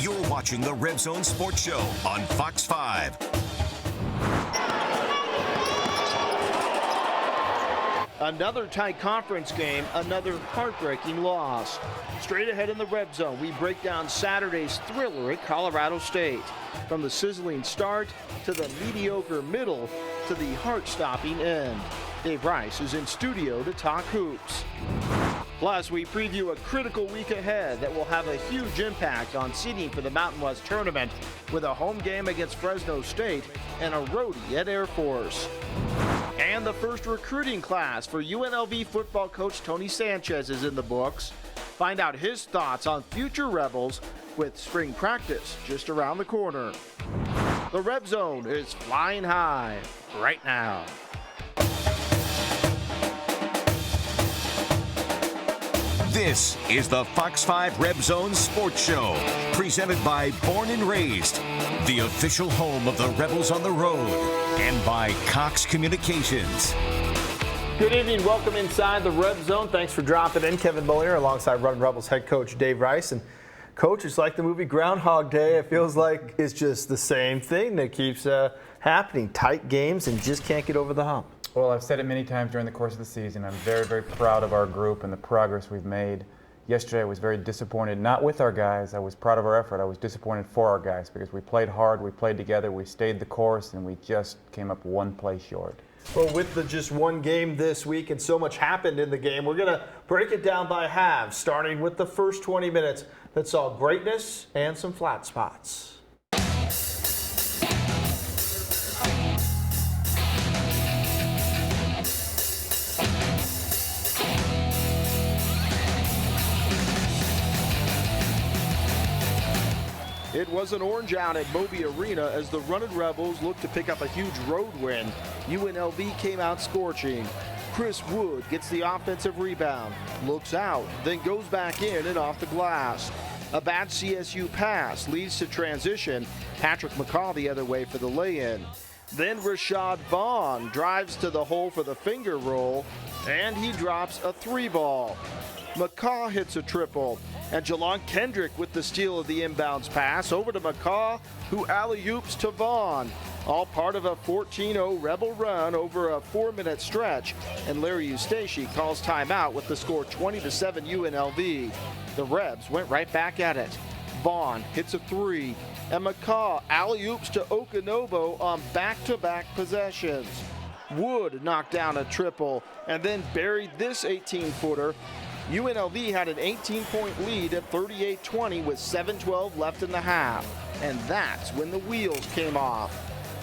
You're watching the Reb Zone Sports Show on Fox 5. Another tight conference game, another heartbreaking loss. Straight ahead in the Reb Zone, we break down Saturday's thriller at Colorado State. From the sizzling start to the mediocre middle to the heart-stopping end. Dave Rice is in studio to talk hoops. Plus, we preview a critical week ahead that will have a huge impact on seeding for the Mountain West Tournament with a home game against Fresno State and a roadie at Air Force. And the first recruiting class for UNLV football coach Tony Sanchez is in the books. Find out his thoughts on future Rebels with spring practice just around the corner. The Reb Zone is flying high right now. This is the Fox 5 Reb Zone Sports Show, presented by Born and Raised, the official home of the Rebels on the road, and by Cox Communications. Good evening. Welcome inside the Reb Zone. Thanks for dropping in. Kevin Muller alongside Running Rebels head coach Dave Rice. And Coach, it's like the movie Groundhog Day. It feels like it's just the same thing that keeps happening. Tight games and just can't get over the hump. Well, I've said it many times during the course of the season. I'm very, very proud of our group and the progress we've made. Yesterday I was very disappointed, not with our guys. I was proud of our effort. I was disappointed for our guys because we played hard, we played together, we stayed the course, and we just came up one play short. Well, with the just one game this week and so much happened in the game, we're going to break it down by halves, starting with the first 20 minutes that saw greatness and some flat spots. It was an orange out at Moby Arena as the Running Rebels looked to pick up a huge road win. UNLV came out scorching. Chris Wood gets the offensive rebound, looks out, then goes back in and off the glass. A bad CSU pass leads to transition. Patrick McCaw the other way for the lay-in. Then Rashad Vaughn drives to the hole for the finger roll, and he drops a three ball. McCaw hits a triple, and Jelon Kendrick with the steal of the inbounds pass over to McCaw, who alley-oops to Vaughn. All part of a 14-0 Rebel run over a 4-minute stretch, and Larry Eustace calls timeout with the score 20-7 UNLV. The Rebs went right back at it. Vaughn hits a three, and McCaw alley-oops to Okanobo on back-to-back possessions. Wood knocked down a triple and then buried this 18-footer. UNLV had an 18-point lead at 38-20 with 7:12 left in the half. And that's when the wheels came off.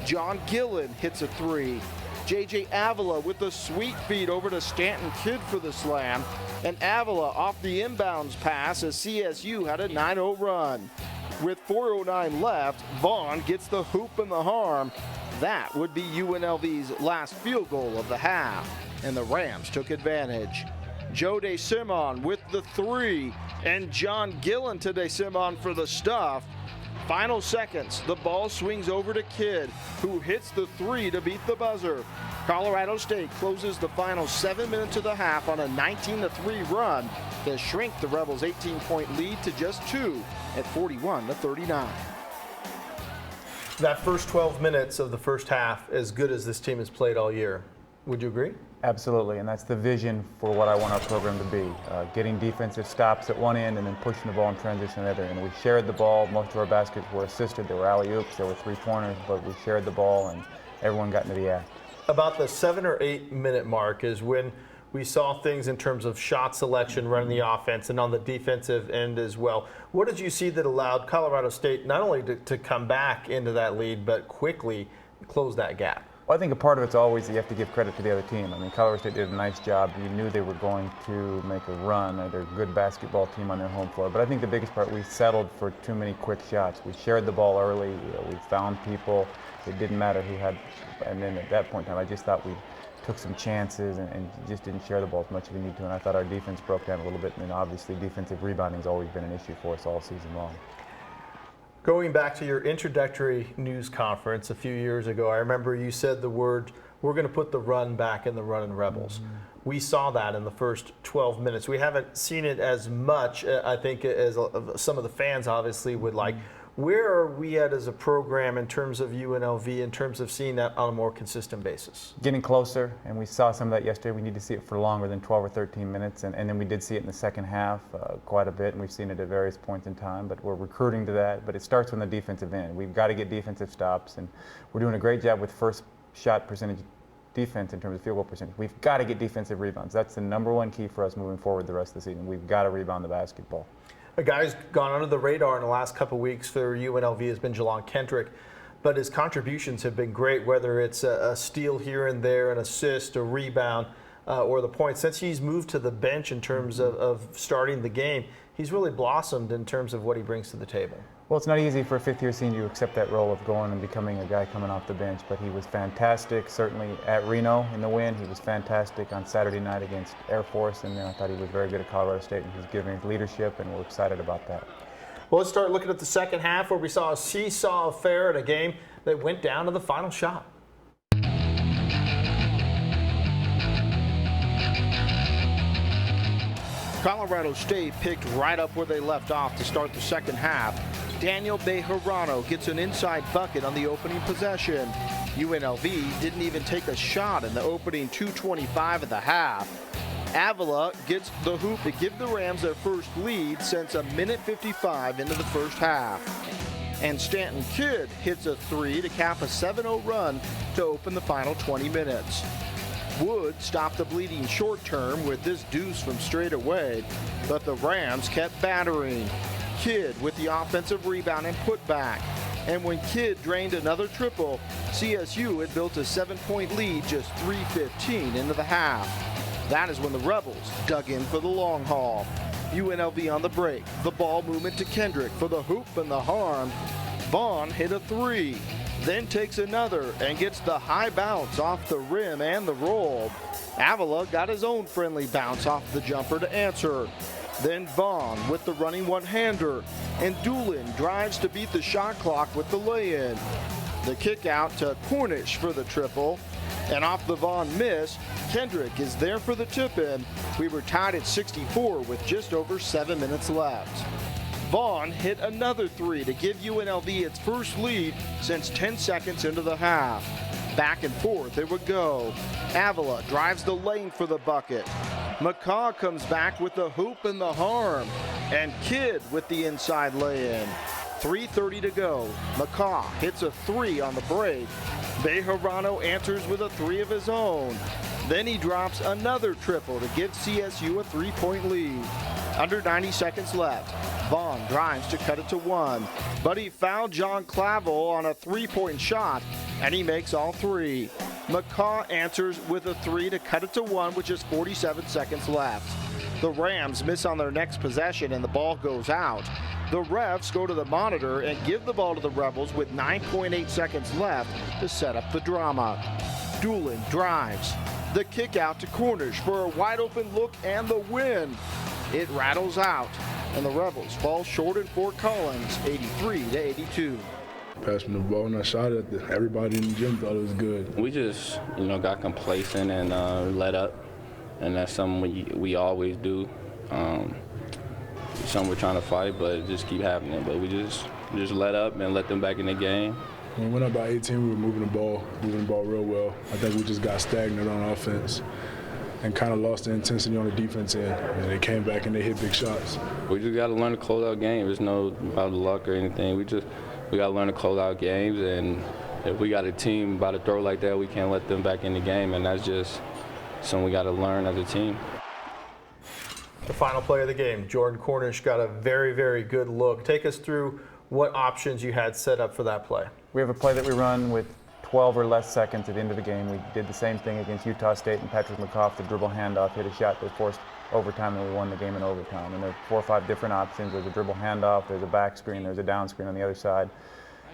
John Gillen hits a three. J.J. Avila with the sweet feed over to Stanton Kidd for the slam. And Avila off the inbounds pass as CSU had a 9-0 run. With 4:09 left, Vaughn gets the hoop and the harm. That would be UNLV's last field goal of the half. And the Rams took advantage. Joe DeSimon with the three, and John Gillen to DeSimon for the stuff. Final seconds, the ball swings over to Kidd, who hits the three to beat the buzzer. Colorado State closes the final 7 minutes of the half on a 19-3 run to shrink the Rebels' 18-point lead to just 2 at 41-39. That first 12 minutes of the first half, as good as this team has played all year. Would you agree? Absolutely, and that's the vision for what I want our program to be. Getting defensive stops at one end and then pushing the ball in transition at the other end. We shared the ball. Most of our baskets were assisted. There were alley-oops, there were three-pointers, but we shared the ball and everyone got into the act. About the 7 or 8 minute mark is when we saw things in terms of shot selection, running the offense, and on the defensive end as well. What did you see that allowed Colorado State not only to come back into that lead, but quickly close that gap? Well, I think a part of it's always you have to give credit to the other team. I mean, Colorado State did a nice job. You knew they were going to make a run. They're a good basketball team on their home floor. But I think the biggest part, we settled for too many quick shots. We shared the ball early. We found people. It didn't matter who had. And then at that point in time, I just thought we took some chances and just didn't share the ball as much as we need to. And I thought our defense broke down a little bit. And obviously, defensive rebounding has always been an issue for us all season long. Going back to your introductory news conference a few years ago, I remember you said the we're going to put the run back in the running Rebels. We saw that in the first 12 minutes. We haven't seen it as much, I think, as some of the fans obviously would like. Where are we at as a program in terms of UNLV, in terms of seeing that on a more consistent basis? Getting closer, and we saw some of that yesterday. We need to see it for longer than 12 or 13 minutes, and then we did see it in the second half quite a bit, and we've seen it at various points in time, but we're recruiting to that. But it starts from the defensive end. We've got to get defensive stops, and we're doing a great job with first shot percentage defense in terms of field goal percentage. We've got to get defensive rebounds. That's the number one key for us moving forward the rest of the season. We've got to rebound the basketball. A guy who's gone under the radar in the last couple of weeks for UNLV has been Jelon Kendrick, but his contributions have been great, whether it's a steal here and there, an assist, a rebound, or the point. Since he's moved to the bench in terms of starting the game, he's really blossomed in terms of what he brings to the table. Well, it's not easy for a fifth-year senior to accept that role of going and becoming a guy coming off the bench, but he was fantastic, certainly at Reno in the win. He was fantastic on Saturday night against Air Force, and I thought he was very good at Colorado State, and he's giving leadership, and we're excited about that. Well, let's start looking at the second half, where we saw a seesaw affair in a game that went down to the final shot. Colorado State picked right up where they left off to start the second half. Daniel Bejarano gets an inside bucket on the opening possession. UNLV didn't even take a shot in the opening 2:25 of the half. Avila gets the hoop to give the Rams their first lead since a minute 55 into the first half. And Stanton Kidd hits a three to cap a 7-0 run to open the final 20 minutes. Wood stopped the bleeding short term with this deuce from straight away, but the Rams kept battering. Kidd with the offensive rebound and putback. And when Kidd drained another triple, CSU had built a 7-point lead just 3:15 into the half. That is when the Rebels dug in for the long haul. UNLV on the break. The ball movement to Kendrick for the hoop and the harm. Vaughn hit a three, then takes another and gets the high bounce off the rim and the roll. Avila got his own friendly bounce off the jumper to answer. Then Vaughn with the running one-hander, and Doolin drives to beat the shot clock with the lay-in. The kick out to Cornish for the triple, and off the Vaughn miss, Kendrick is there for the tip-in. We were tied at 64 with just over 7 minutes left. Vaughn hit another three to give UNLV its first lead since 10 seconds into the half. Back and forth it would go. Avila drives the lane for the bucket. McCaw comes back with the hoop and the harm. And Kidd with the inside lay-in. 3:30 to go. McCaw hits a three on the break. Bejarano answers with a three of his own. Then he drops another triple to give CSU a 3-point lead. Under 90 seconds left. Vaughn drives to cut it to one, but he fouled John Clavel on a 3-point shot, and he makes all three. McCaw answers with a three to cut it to one with just 47 seconds left. The Rams miss on their next possession, and the ball goes out. The refs go to the monitor and give the ball to the Rebels with 9.8 seconds left to set up the drama. Doolin drives. The kick out to Cornish for a wide open look and the win. It rattles out, and the Rebels fall short in Fort Collins, 83-82. Passed me the ball and I shot it. Everybody in the gym thought it was good. We just, got complacent and let up, and that's something we always do. Something we're trying to fight, but it just keep happening. But we just let up and let them back in the game. When we went up by 18, we were moving the ball real well. I think we just got stagnant on offense and kind of lost the intensity on the defense end. And they came back and they hit big shots. We just got to learn to close out games. There's no about luck or anything. We got to learn to close out games. And if we got a team about to throw like that, we can't let them back in the game. And that's just something we got to learn as a team. The final play of the game, Jordan Cornish got a very, very good look. Take us through what options you had set up for that play. We have a play that we run with 12 or less seconds at the end of the game. We did the same thing against Utah State, and Patrick McCoff, the dribble handoff, hit a shot that forced overtime, and we won the game in overtime. And there are 4 or 5 different options. There's a dribble handoff, there's a back screen, there's a down screen on the other side.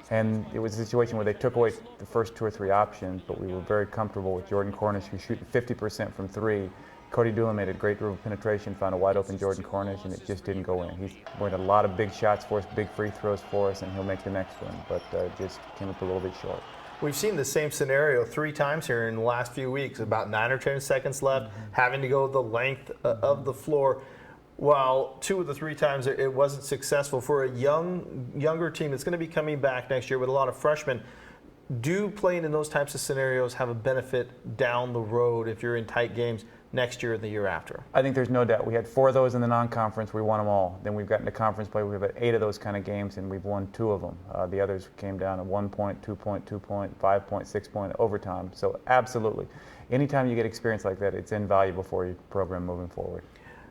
And it was a situation where they took away the first 2 or 3 options, but we were very comfortable with Jordan Cornish, who's shooting 50% from 3. Cody Doolin made a great dribble penetration, found a wide open Jordan Cornish, and it just didn't go in. He's made a lot of big shots for us, big free throws for us, and he'll make the next one, but just came up a little bit short. We've seen the same scenario 3 times here in the last few weeks, about 9 or 10 seconds left, having to go the length of the floor. While 2 of the 3 times it wasn't successful for a younger team that's going to be coming back next year with a lot of freshmen, do playing in those types of scenarios have a benefit down the road if you're in tight games next year and the year after? I think there's no doubt. We had 4 of those in the non-conference. We won them all. Then we've gotten to conference play. We've had 8 of those kind of games, and we've won 2 of them. The others came down to 1 point, 2 point, 2 point, 5 point, 6 point overtime. So absolutely. Anytime you get experience like that, it's invaluable for your program moving forward.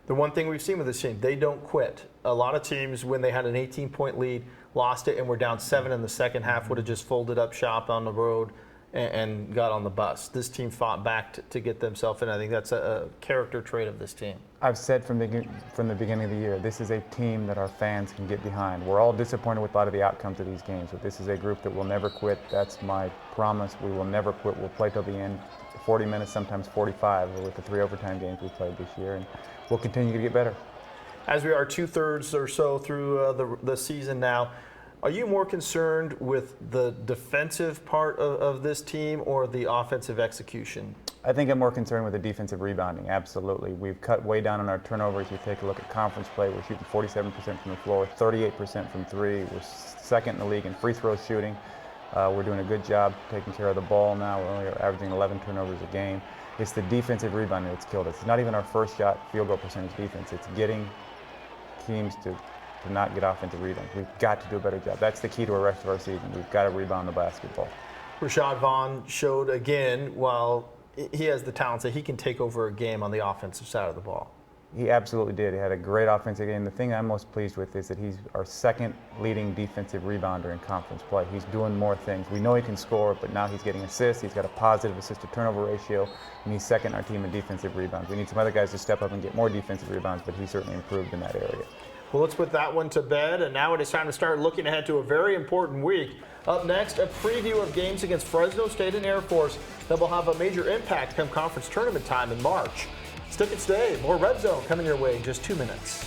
The one thing we've seen with this team, they don't quit. A lot of teams, when they had an 18-point lead, lost it and were down 7 in the second half, would have just folded up shop on the road and got on the bus. This team fought back to get themselves in. I think that's a character trait of this team. I've said from the beginning of the year, this is a team that our fans can get behind. We're all disappointed with a lot of the outcomes of these games, but this is a group that will never quit. That's my promise. We will never quit. We'll play till the end, 40 minutes, sometimes 45, with the 3 overtime games we played this year, and we'll continue to get better. As we are 2/3 or so through the season now, are you more concerned with the defensive part of this team or the offensive execution? I think I'm more concerned with the defensive rebounding, absolutely. We've cut way down on our turnovers. You take a look at conference play, we're shooting 47% from the floor, 38% from 3. We're second in the league in free throw shooting. We're doing a good job taking care of the ball now. We're only averaging 11 turnovers a game. It's the defensive rebounding that's killed us. It's not even our first shot field goal percentage defense. It's getting teams to not get offensive rebounds. We've got to do a better job. That's the key to the rest of our season. We've got to rebound the basketball. Rashad Vaughn showed again, while he has the talent that he can take over a game on the offensive side of the ball. He absolutely did. He had a great offensive game. The thing I'm most pleased with is that he's our second leading defensive rebounder in conference play. He's doing more things. We know he can score, but now he's getting assists. He's got a positive assist-to-turnover ratio, and he's second in our team in defensive rebounds. We need some other guys to step up and get more defensive rebounds, but he certainly improved in that area. Well, let's put that one to bed, and now it is time to start looking ahead to a very important week. Up next, a preview of games against Fresno State and Air Force that will have a major impact come conference tournament time in March. Stick and stay. More Reb Zone coming your way in just 2 minutes.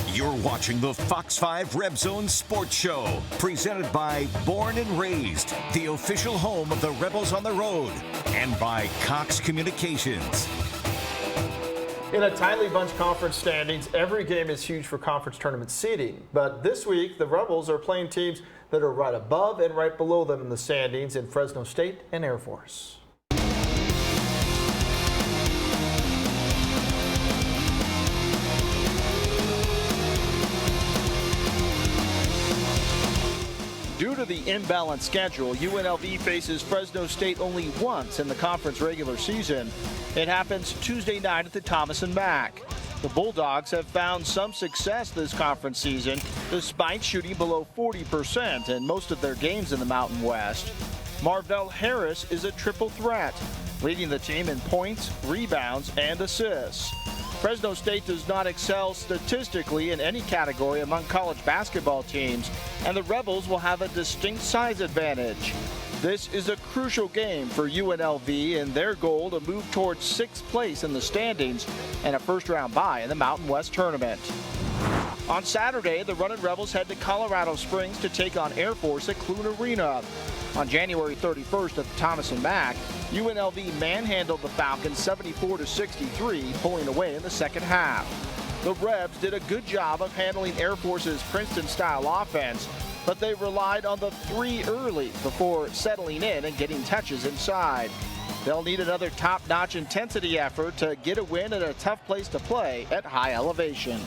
You're watching the Fox 5 Reb Zone Sports Show, presented by Born and Raised, the official home of the Rebels on the Road, and by Cox Communications. In a tightly bunched conference standings, every game is huge for conference tournament seeding. But this week, the Rebels are playing teams that are right above and right below them in the standings in Fresno State and Air Force. Due to the imbalanced schedule, UNLV faces Fresno State only once in the conference regular season. It happens Tuesday night at the Thomas and Mack. The Bulldogs have found some success this conference season, despite shooting below 40% in most of their games in the Mountain West. Marvell Harris is a triple threat, leading the team in points, rebounds, and assists. Fresno State does not excel statistically in any category among college basketball teams, and the Rebels will have a distinct size advantage. This is a crucial game for UNLV in their goal to move towards 6th place in the standings and a first-round bye in the Mountain West Tournament. On Saturday, the Runnin' Rebels head to Colorado Springs to take on Air Force at Clune Arena. On January 31st at the Thomas and Mack, UNLV manhandled the Falcons 74-63, pulling away in the second half. The Rebs did a good job of handling Air Force's Princeton-style offense, but they relied on the 3 early before settling in and getting touches inside. They'll need another top-notch intensity effort to get a win at a tough place to play at high elevation.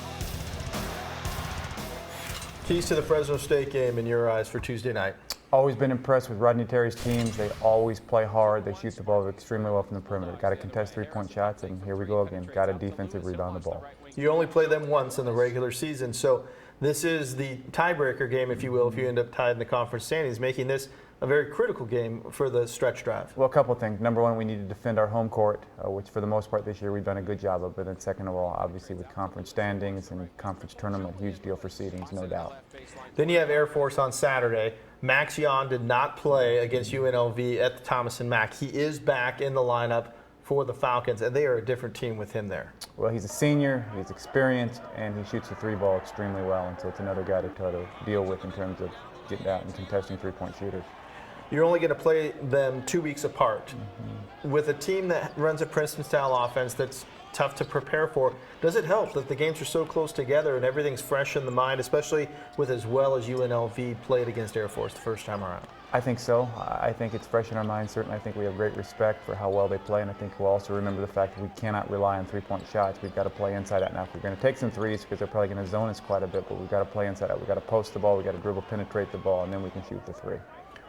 Keys to the Fresno State game in your eyes for Tuesday night? Always been impressed with Rodney Terry's teams. They always play hard. They shoot the ball extremely well from the perimeter. Got to contest 3-point shots, and here we go again. Got to defensive rebound the ball. You only play them once in the regular season, so this is the tiebreaker game, if you will, if you end up tied in the conference standings, making this a very critical game for the stretch drive. Well, a couple of things. Number one, we need to defend our home court, which for the most part this year we've done a good job of. But then second of all, obviously with conference standings and conference tournament, huge deal for seedings, no doubt. Then you have Air Force on Saturday. Max Yon did not play against UNLV at the Thomas and Mack. He is back in the lineup for the Falcons, and they are a different team with him there. Well, he's a senior, he's experienced, and he shoots the three ball extremely well, and so it's another guy to try to deal with in terms of getting out and contesting three-point shooters. You're only going to play them 2 weeks apart. With a team that runs a Princeton-style offense that's tough to prepare for, does it help that the games are so close together and everything's fresh in the mind, especially with as well as UNLV played against Air Force the first time around? I think so. I think it's fresh in our minds. Certainly, I think we have great respect for how well they play, and I think we'll also remember the fact that we cannot rely on three-point shots. We've got to play inside out. Now, if we're going to take some threes, because they're probably going to zone us quite a bit, but we've got to play inside out. We've got to post the ball, we've got to dribble, penetrate the ball, and then we can shoot the three.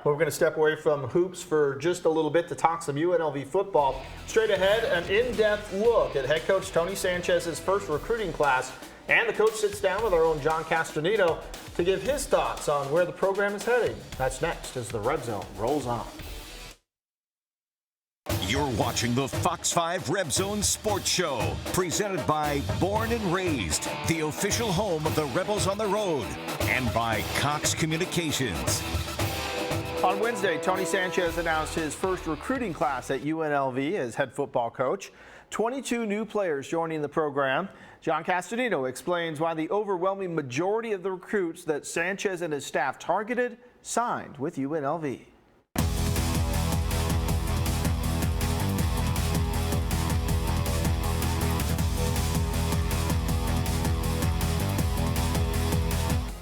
Well, we're going to step away from hoops for just a little bit to talk some UNLV football. Straight ahead, an in-depth look at head coach Tony Sanchez's first recruiting class, and the coach sits down with our own John Castanino to give his thoughts on where the program is heading. That's next as the Reb Zone rolls on. You're watching the Fox 5 Reb Zone Sports Show, presented by Born and Raised, the official home of the Rebels on the Road, and by Cox Communications. On Wednesday, Tony Sanchez announced his first recruiting class at UNLV as head football coach. 22 new players joining the program. John Castanino explains why the overwhelming majority of the recruits that Sanchez and his staff targeted signed with UNLV.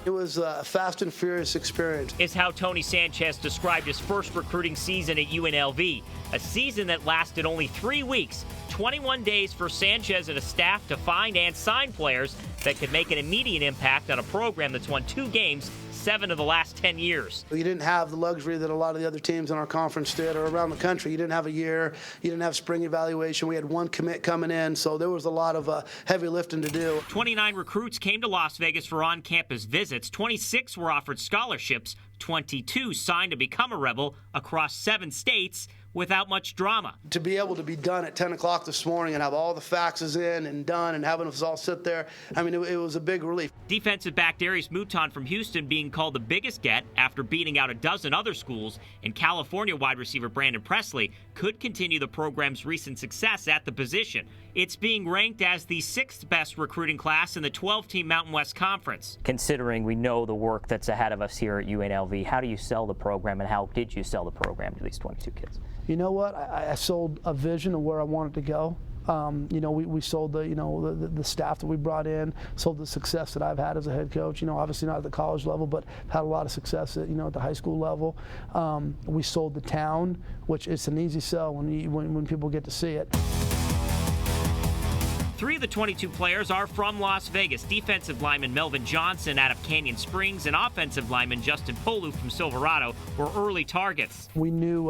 It was a fast and furious experience. Is how Tony Sanchez described his first recruiting season at UNLV. A season that lasted only 3 weeks, 21 days for Sanchez and his staff to find and sign players that could make an immediate impact on a program that's won 2 games 7 of the last 10 years. You didn't have the luxury that a lot of the other teams in our conference did or around the country. You didn't have a year. You didn't have spring evaluation. We had 1 commit coming in, so there was a lot of heavy lifting to do. 29 recruits came to Las Vegas for on-campus visits. 26 were offered scholarships. 22 signed to become a Rebel across 7 states without much drama. To be able to be done at 10 o'clock this morning and have all the faxes in and done and having us all sit there, I mean, it was a big relief. Defensive back Darius Mouton from Houston being called the biggest get after beating out a dozen other schools, and California wide receiver Brandon Presley could continue the program's recent success at the position. It's being ranked as the 6th best recruiting class in the 12-team Mountain West Conference. Considering we know the work that's ahead of us here at UNLV, how do you sell the program, and how did you sell the program to these 22 kids? You know what? I sold a vision of where I wanted to go. We sold the staff that we brought in, sold the success that I've had as a head coach. Obviously not at the college level, but had a lot of success at the high school level. We sold the town, which is an easy sell when people get to see it. 3 of the 22 players are from Las Vegas. Defensive lineman Melvin Johnson out of Canyon Springs and offensive lineman Justin Polu from Silverado were early targets. We knew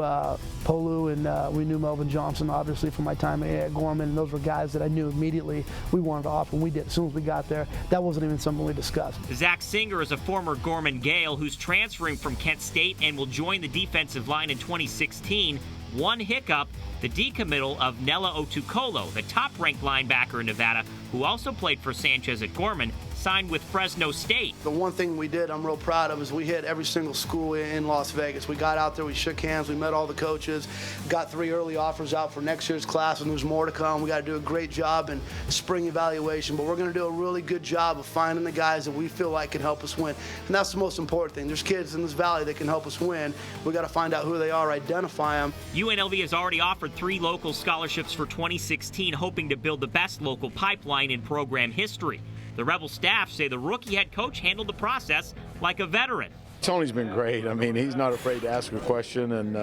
Polu and we knew Melvin Johnson, obviously, from my time at Gorman, and those were guys that I knew immediately we wanted to offer, and we did. As soon as we got there, that wasn't even something we discussed. Zach Singer is a former Gorman Gale who's transferring from Kent State and will join the defensive line in 2016. One hiccup, the decommittal of Nella Otukolo, the top-ranked linebacker in Nevada, who also played for Sanchez at Gorman, signed with Fresno State. The one thing we did I'm real proud of is we hit every single school in Las Vegas. We got out there, we shook hands, we met all the coaches, got 3 early offers out for next year's class, and there's more to come. We got to do a great job in spring evaluation, but we're going to do a really good job of finding the guys that we feel like can help us win. And that's the most important thing. There's kids in this valley that can help us win. We got to find out who they are, identify them. UNLV has already offered 3 local scholarships for 2016, hoping to build the best local pipeline in program history. The Rebel staff say the rookie head coach handled the process like a veteran. Tony's been great. I mean, he's not afraid to ask a question, and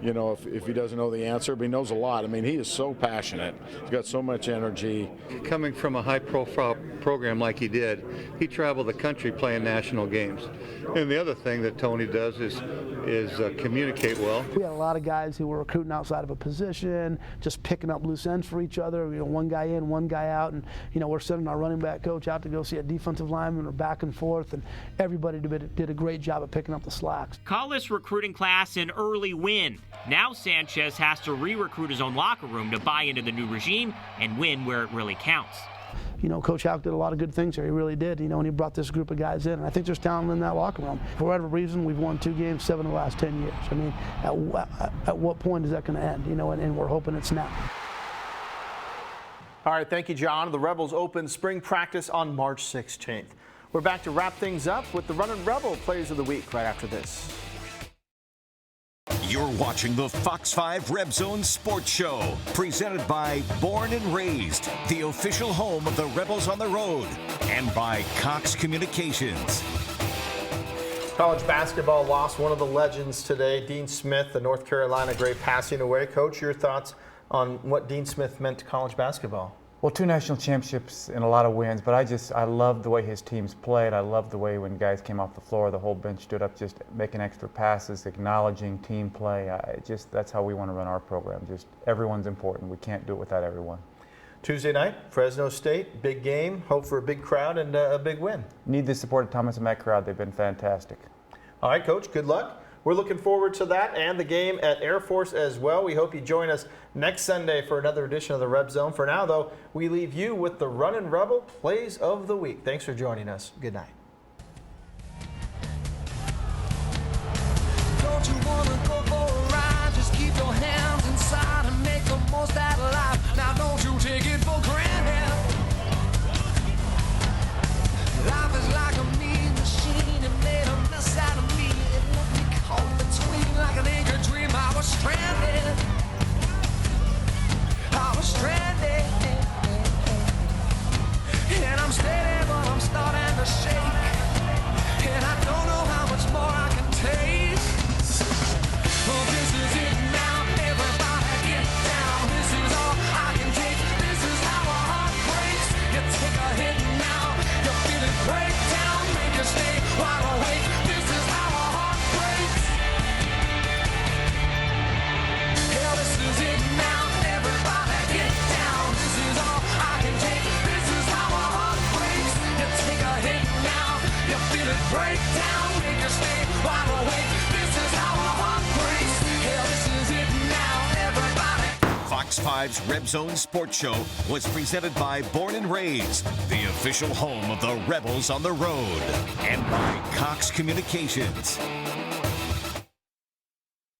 if he doesn't know the answer, but he knows a lot. I mean, he is so passionate. He's got so much energy. Coming from a high-profile program like he did, he traveled the country playing national games. And the other thing that Tony does is communicate well. We had a lot of guys who were recruiting outside of a position, just picking up loose ends for each other. One guy in, one guy out, and we're sending our running back coach out to go see a defensive lineman, or back and forth, and everybody did a great job of picking up the slacks. Call this recruiting class an early win. Now Sanchez has to re-recruit his own locker room to buy into the new regime and win where it really counts. Coach Houck did a lot of good things here. He really did, and he brought this group of guys in. And I think there's talent in that locker room. For whatever reason, we've won 2 games, 7 of the last 10 years. I mean, at what point is that going to end? And we're hoping it's now. All right, thank you, John. The Rebels open spring practice on March 16th. We're back to wrap things up with the Runnin' Rebel Players of the Week right after this. You're watching the Fox 5 Reb Zone Sports Show, presented by Born and Raised, the official home of the Rebels on the Road, and by Cox Communications. College basketball lost one of the legends today, Dean Smith, the North Carolina great, passing away. Coach, your thoughts on what Dean Smith meant to college basketball? Well, 2 national championships and a lot of wins, but I love the way his teams played. I love the way when guys came off the floor, the whole bench stood up just making extra passes, acknowledging team play. That's how we want to run our program. Just everyone's important. We can't do it without everyone. Tuesday night, Fresno State, big game. Hope for a big crowd and a big win. Need the support of Thomas and Matt crowd. They've been fantastic. All right, Coach, good luck. We're looking forward to that and the game at Air Force as well. We hope you join us next Sunday for another edition of the Reb Zone. For now, though, we leave you with the Runnin' Rebel Plays of the Week. Thanks for joining us. Good night. Don't you wanna go for a ride? Just keep your hands inside and make the most out of life. Now don't you take it for granted. Life is like a mean machine and made a mess out of me. It left me caught between like an anchor dream. I was stranded. I was stranded. And I'm steady, but I'm starting to shake. And I don't know how much more I can take. Well, this is it now. Everybody get down. This is all I can take. This is how a heart breaks. You take a hit now. You feel it break down. Make you stay wide awake. This is how a heart breaks. Hell, this is it now. Everybody get down. This is all I can take. This is how a heart breaks. You take a hit now. You feel it break down. Make you stay wide awake. This is how a heart breaks. Hell, this is it now. Everybody. Fox 5's Reb Zone Sports Show was presented by Born and Raised, the official home of the Rebels on the Road, and by Cox Communications.